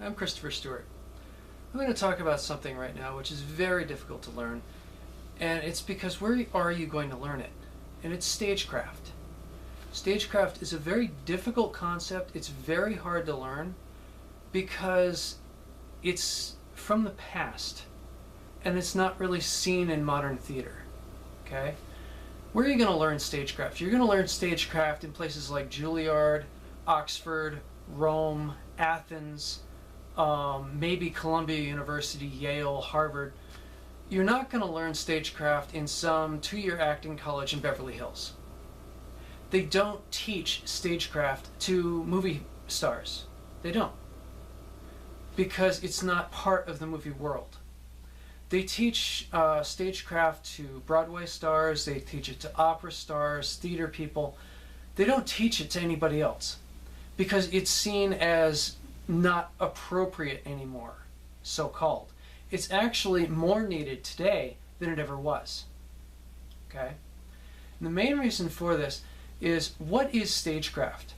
I'm Christopher Stewart. I'm going to talk about something right now which is very difficult to learn, and it's because where are you going to learn it? And it's stagecraft. Stagecraft is a very difficult concept. It's very hard to learn because it's from the past and it's not really seen in modern theater. Okay? Where are you going to learn stagecraft? You're going to learn stagecraft in places like Juilliard, Oxford, Rome, Athens, maybe Columbia University, Yale, Harvard. You're not going to learn stagecraft in some two-year acting college in Beverly Hills. They don't teach stagecraft to movie stars. They don't. Because it's not part of the movie world. They teach stagecraft to Broadway stars, they teach it to opera stars, theater people. They don't teach it to anybody else because it's seen as not appropriate anymore, so-called. It's actually more needed today than it ever was. Okay? And the main reason for this is, what is stagecraft?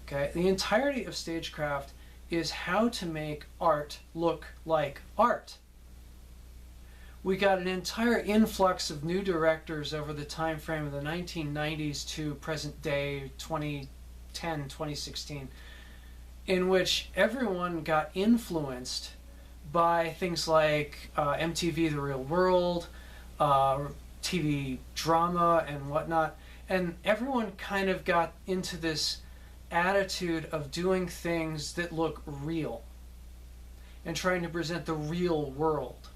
Okay? The entirety of stagecraft is how to make art look like art. We got an entire influx of new directors over the time frame of the 1990s to present day 2010, 2016, in which everyone got influenced by things like MTV The Real World, TV drama and whatnot, and everyone kind of got into this attitude of doing things that look real and trying to present the real world.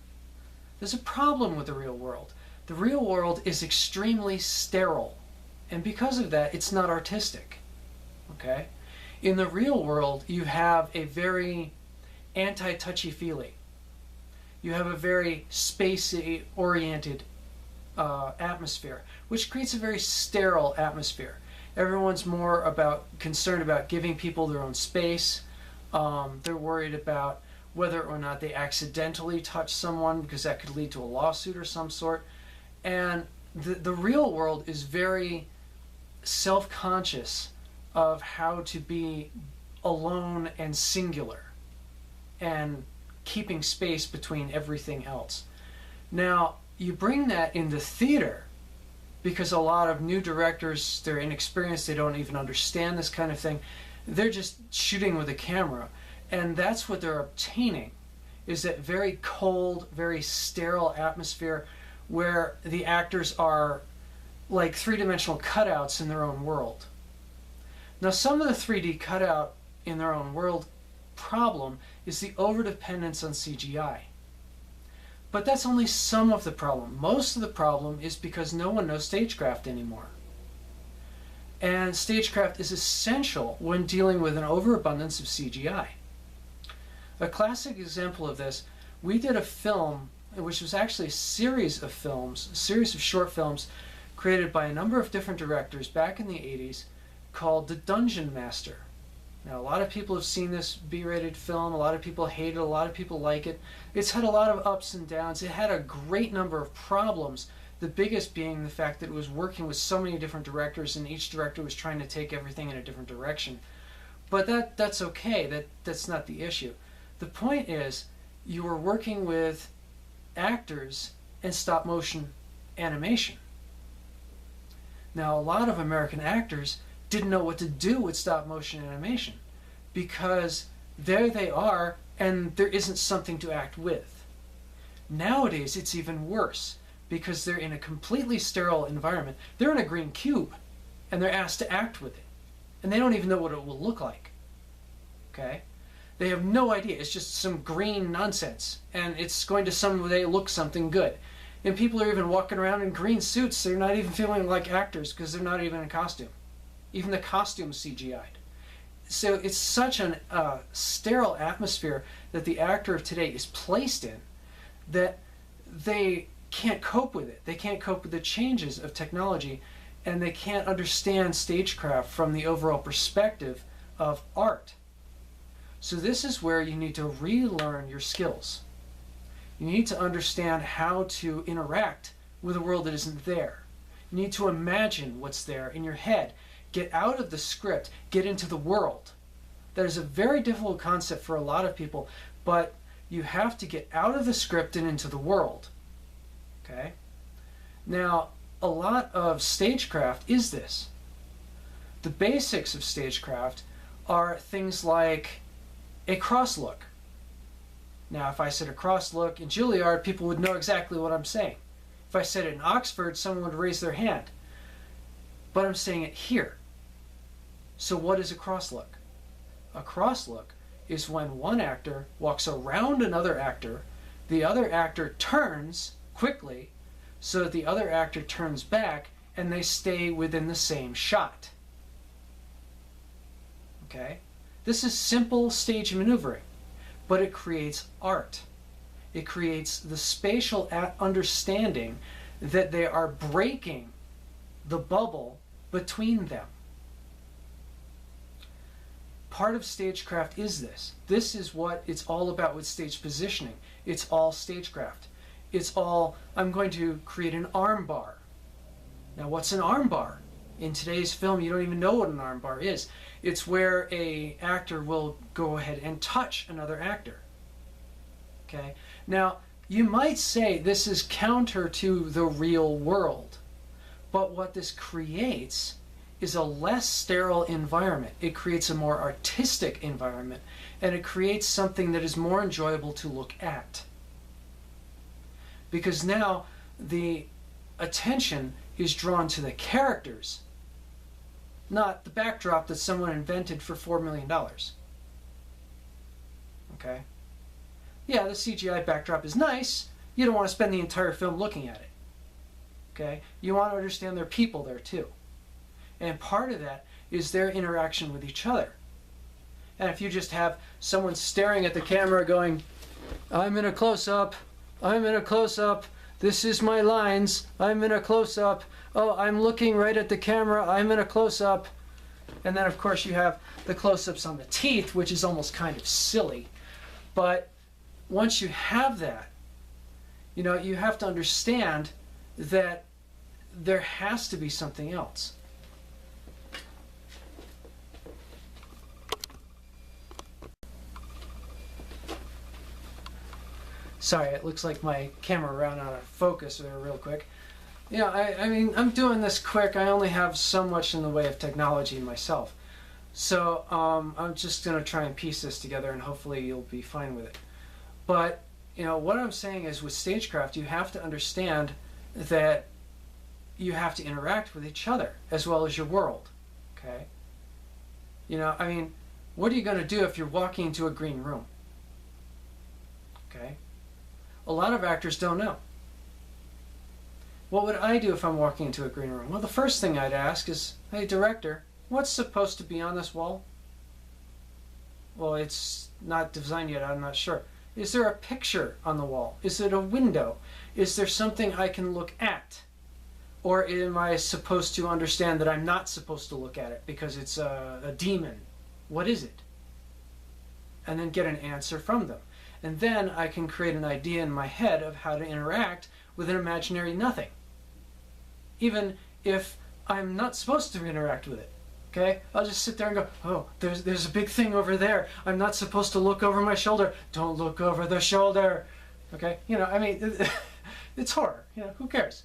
There's a problem with the real world. The real world is extremely sterile, and because of that, it's not artistic. Okay? In the real world, you have a very anti-touchy-feely. You have a very spacey-oriented atmosphere, which creates a very sterile atmosphere. Everyone's more concerned about giving people their own space. They're worried about whether or not they accidentally touch someone, because that could lead to a lawsuit or some sort. And the real world is very self-conscious of how to be alone and singular and keeping space between everything else. Now, you bring that into theater because a lot of new directors, they're inexperienced, they don't even understand this kind of thing. They're just shooting with a camera, and that's what they're obtaining, is that very cold, very sterile atmosphere where the actors are like three-dimensional cutouts in their own world. Now, some of the 3D cutout in their own world problem is the overdependence on CGI. But that's only some of the problem. Most of the problem is because no one knows stagecraft anymore. And stagecraft is essential when dealing with an overabundance of CGI. A classic example of this, we did a film, which was actually a series of films, a series of short films created by a number of different directors back in the 80s, called The Dungeon Master. Now, a lot of people have seen this B-rated film, a lot of people hate it, a lot of people like it. It's had a lot of ups and downs. It had a great number of problems, the biggest being the fact that it was working with so many different directors and each director was trying to take everything in a different direction. But that's okay, that's not the issue. The point is, you were working with actors and stop motion animation. Now, a lot of American actors didn't know what to do with stop motion animation because there they are and there isn't something to act with. Nowadays it's even worse because they're in a completely sterile environment. They're in a green cube and they're asked to act with it and they don't even know what it will look like. Okay? They have no idea. It's just some green nonsense and it's going to someday look something good. And people are even walking around in green suits. They're not even feeling like actors because they're not even in costume. Even the costume's CGI'd. So it's such a sterile atmosphere that the actor of today is placed in that they can't cope with it. They can't cope with the changes of technology, and they can't understand stagecraft from the overall perspective of art. So this is where you need to relearn your skills. You need to understand how to interact with a world that isn't there. You need to imagine what's there in your head. Get out of the script, get into the world. That is a very difficult concept for a lot of people, but you have to get out of the script and into the world. Okay? Now, a lot of stagecraft is this. The basics of stagecraft are things like a cross look. Now, if I said a cross look in Juilliard, people would know exactly what I'm saying. If I said it in Oxford, someone would raise their hand. But I'm saying it here. So what is a cross look? A cross look is when one actor walks around another actor, the other actor turns quickly, so that the other actor turns back, and they stay within the same shot. Okay? This is simple stage maneuvering, but it creates art. It creates the spatial understanding that they are breaking the bubble between them. Part of stagecraft is this. This is what it's all about with stage positioning. It's all stagecraft. It's all, I'm going to create an arm bar. Now, what's an arm bar? In today's film, you don't even know what an arm bar is. It's where an actor will go ahead and touch another actor. Okay? Now, you might say this is counter to the real world, but what this creates is a less sterile environment. It creates a more artistic environment, and it creates something that is more enjoyable to look at. Because now the attention is drawn to the characters, not the backdrop that someone invented for $4 million. Okay? Yeah, the CGI backdrop is nice. You don't want to spend the entire film looking at it. Okay? You want to understand there are people there too. And part of that is their interaction with each other. And if you just have someone staring at the camera going, I'm in a close-up, I'm in a close-up, this is my lines, I'm in a close-up, oh, I'm looking right at the camera, I'm in a close-up. And then, of course, you have the close-ups on the teeth, which is almost kind of silly. But once you have that, you know, you have to understand that there has to be something else. Sorry, it looks like my camera ran out of focus there real quick. You know, I mean, I'm doing this quick. I only have so much in the way of technology myself. So I'm just going to try and piece this together, and hopefully you'll be fine with it. But, you know, what I'm saying is with stagecraft, you have to understand that you have to interact with each other as well as your world. Okay? You know, I mean, what are you going to do if you're walking into a green room? Okay? A lot of actors don't know. What would I do if I'm walking into a green room? Well, the first thing I'd ask is, hey, director, what's supposed to be on this wall? Well, it's not designed yet, I'm not sure. Is there a picture on the wall? Is it a window? Is there something I can look at? Or am I supposed to understand that I'm not supposed to look at it because it's a demon? What is it? And then get an answer from them. And then I can create an idea in my head of how to interact with an imaginary nothing. Even if I'm not supposed to interact with it. Okay? I'll just sit there and go, oh, there's a big thing over there. I'm not supposed to look over my shoulder. Don't look over the shoulder. Okay? You know, I mean, it's horror. You know, who cares?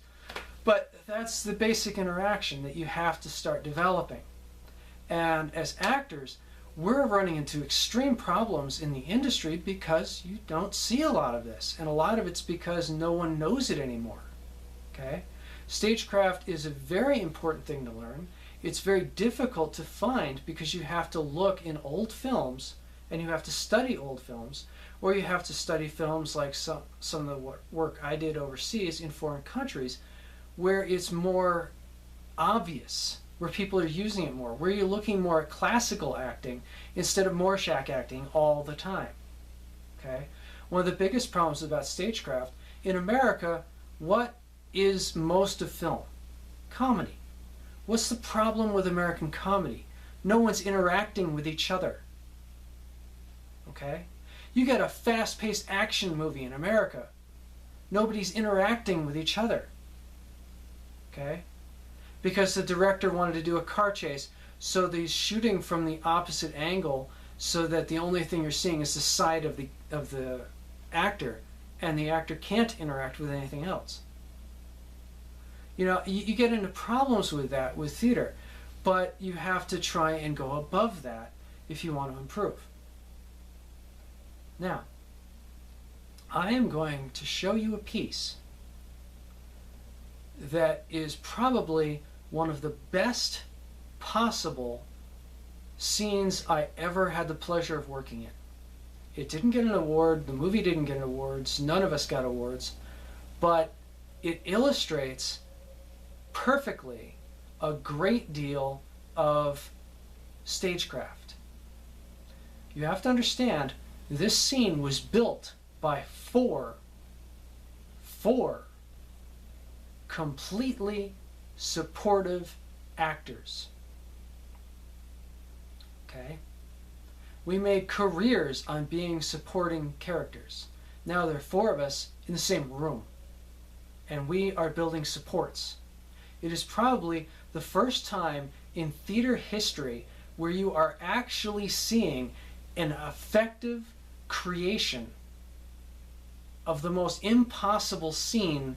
But that's the basic interaction that you have to start developing. And as actors, we're running into extreme problems in the industry because you don't see a lot of this. And a lot of it's because no one knows it anymore. Okay? Stagecraft is a very important thing to learn. It's very difficult to find because you have to look in old films and you have to study old films, or you have to study films like some of the work I did overseas in foreign countries where it's more obvious, where people are using it more, where you're looking more at classical acting instead of Rorschach acting all the time. Okay? One of the biggest problems about stagecraft in America, what is most of film? Comedy. What's the problem with American comedy? No one's interacting with each other. Okay? You get a fast-paced action movie in America. Nobody's interacting with each other. Okay? Because the director wanted to do a car chase, so he's shooting from the opposite angle so that the only thing you're seeing is the side of the actor, and the actor can't interact with anything else. You know, you get into problems with that with theater, but you have to try and go above that if you want to improve. Now, I am going to show you a piece that is probably one of the best possible scenes I ever had the pleasure of working in. It didn't get an award, the movie didn't get awards, none of us got awards, but it illustrates perfectly a great deal of stagecraft. You have to understand, this scene was built by four completely supportive actors. Okay? We made careers on being supporting characters. Now there are 4 of us in the same room, and we are building supports. It is probably the first time in theater history where you are actually seeing an effective creation of the most impossible scene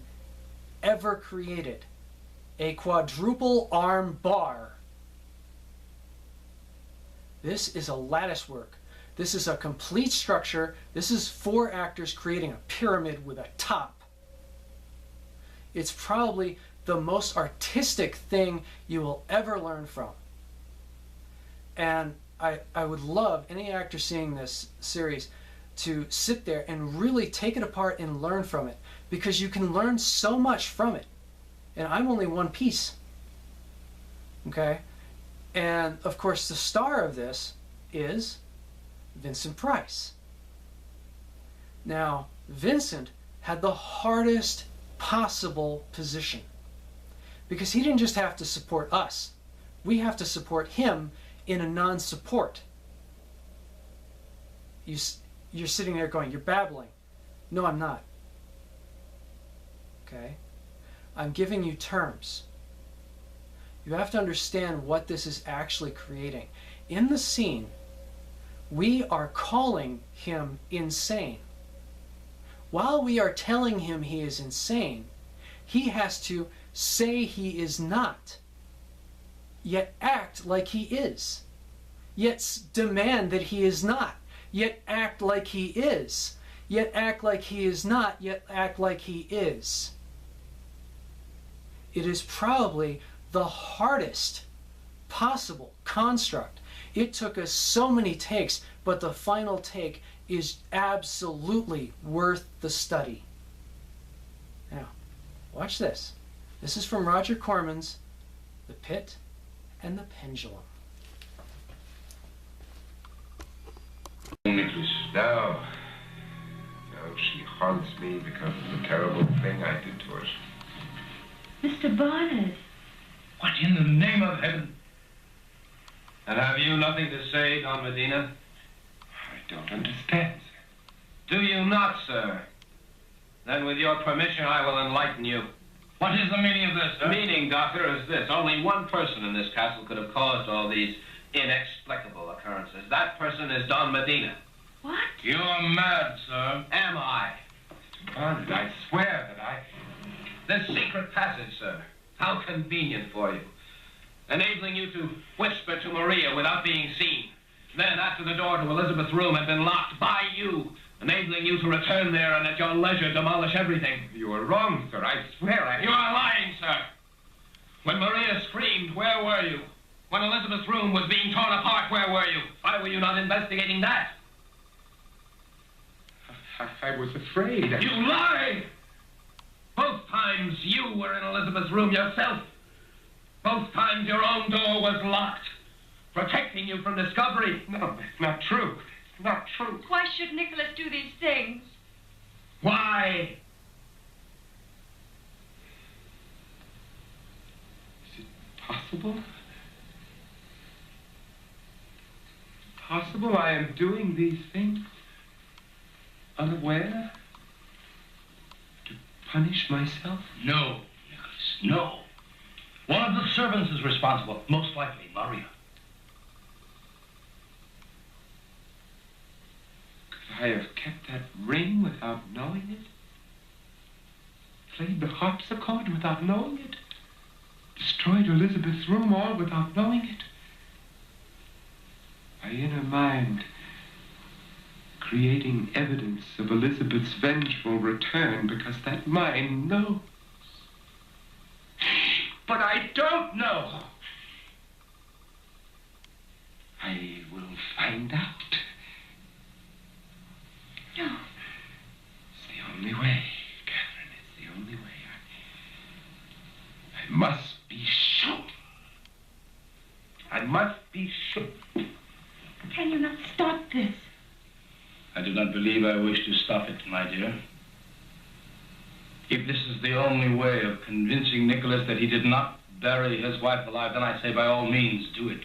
ever created. A quadruple arm bar. This is a lattice work. This is a complete structure. This is 4 actors creating a pyramid with a top. It's probably the most artistic thing you will ever learn from. And I would love any actor seeing this series to sit there and really take it apart and learn from it, because you can learn so much from it. And I'm only one piece. Okay? And of course the star of this is Vincent Price. Now, Vincent had the hardest possible position, because he didn't just have to support us. We have to support him in a non-support. You're sitting there going, you're babbling. No, I'm not. Okay? I'm giving you terms. You have to understand what this is actually creating. In the scene, we are calling him insane. While we are telling him he is insane, he has to say he is not, yet act like he is, yet demand that he is not, yet act like he is, yet act like he is not, yet act like he is. It is probably the hardest possible construct. It took us so many takes, but the final take is absolutely worth the study. Now, watch this. This is from Roger Corman's The Pit and the Pendulum. Nicholas, now she haunts me because of the terrible thing I did to her. Mr. Barnard. What in the name of heaven? And have you nothing to say, Don Medina? I don't understand, sir. Do you not, sir? Then with your permission, I will enlighten you. What is the meaning of this, sir? The meaning, Doctor, is this. Only one person in this castle could have caused all these inexplicable occurrences. That person is Don Medina. What? You are mad, sir. Am I? Mr. Barnard, I swear that I... This secret passage, sir. How convenient for you. Enabling you to whisper to Maria without being seen. Then, after the door to Elizabeth's room had been locked by you, enabling you to return there and at your leisure demolish everything. You are wrong, sir. I swear I... You are lying, sir. When Maria screamed, where were you? When Elizabeth's room was being torn apart, where were you? Why were you not investigating that? I was afraid. You lie! Both times you were in Elizabeth's room yourself. Both times your own door was locked, protecting you from discovery. No, that's not true. It's not true. Why should Nicholas do these things? Why? Is it possible? Possible I am doing these things unaware? To punish myself? No, Nicholas, no. One of the servants is responsible, most likely Maria. I have kept that ring without knowing it? Played the harpsichord without knowing it? Destroyed Elizabeth's room all without knowing it? My inner mind, creating evidence of Elizabeth's vengeful return because that mind knows. But I don't know. I will find out. No. It's the only way, Catherine. It's the only way. I must be sure. I must be sure. Can you not stop this? I do not believe I wish to stop it, my dear. If this is the only way of convincing Nicholas that he did not bury his wife alive, then I say by all means do it.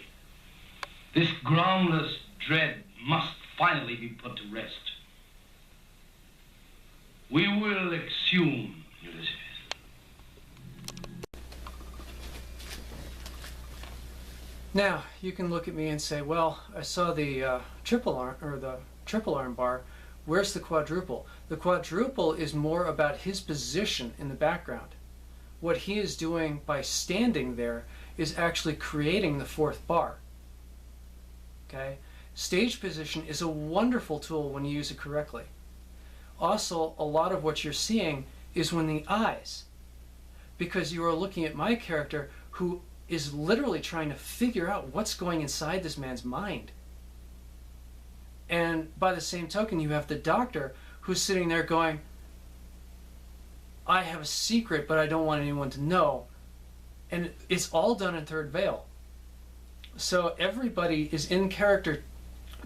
This groundless dread must finally be put to rest. We will exhume Elizabeth. Now, you can look at me and say, well, I saw the triple arm bar. Where's the quadruple? The quadruple is more about his position in the background. What he is doing by standing there is actually creating the fourth bar. Okay? Stage position is a wonderful tool when you use it correctly. Also, a lot of what you're seeing is when the eyes, because you are looking at my character who is literally trying to figure out what's going inside this man's mind. And by the same token, you have the doctor who's sitting there going, I have a secret, but I don't want anyone to know. And it's all done in third veil. So everybody is in character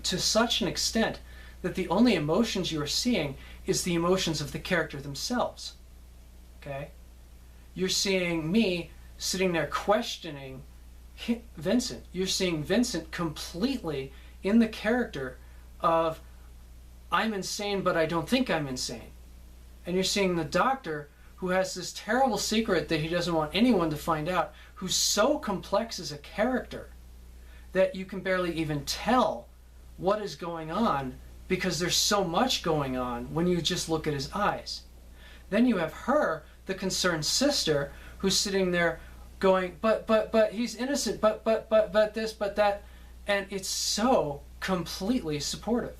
to such an extent that the only emotions you are seeing is the emotions of the character themselves. Okay? You're seeing me sitting there questioning Vincent. You're seeing Vincent completely in the character of, I'm insane, but I don't think I'm insane. And you're seeing the doctor who has this terrible secret that he doesn't want anyone to find out, who's so complex as a character that you can barely even tell what is going on because there's so much going on when you just look at his eyes. Then you have her, the concerned sister, who's sitting there going, but he's innocent, but this, but that, and it's so completely supportive.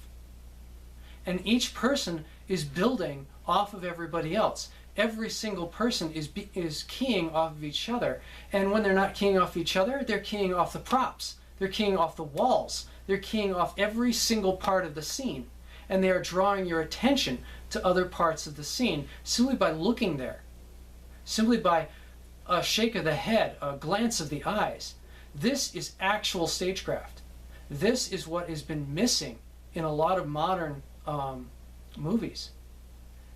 And each person is building off of everybody else. Every single person is keying off of each other. And when they're not keying off each other, they're keying off the props. They're keying off the walls. They're keying off every single part of the scene. And they are drawing your attention to other parts of the scene simply by looking there. Simply by a shake of the head, a glance of the eyes. This is actual stagecraft. This is what has been missing in a lot of modern movies.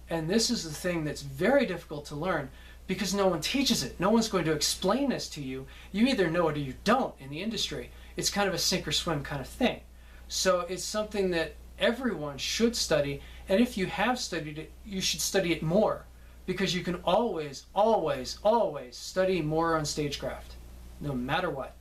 And this is the thing that's very difficult to learn because no one teaches it. No one's going to explain this to you. You either know it or you don't in the industry. It's kind of a sink or swim kind of thing. So it's something that everyone should study, and if you have studied it, you should study it more, because you can always, always, always study more on stagecraft, no matter what.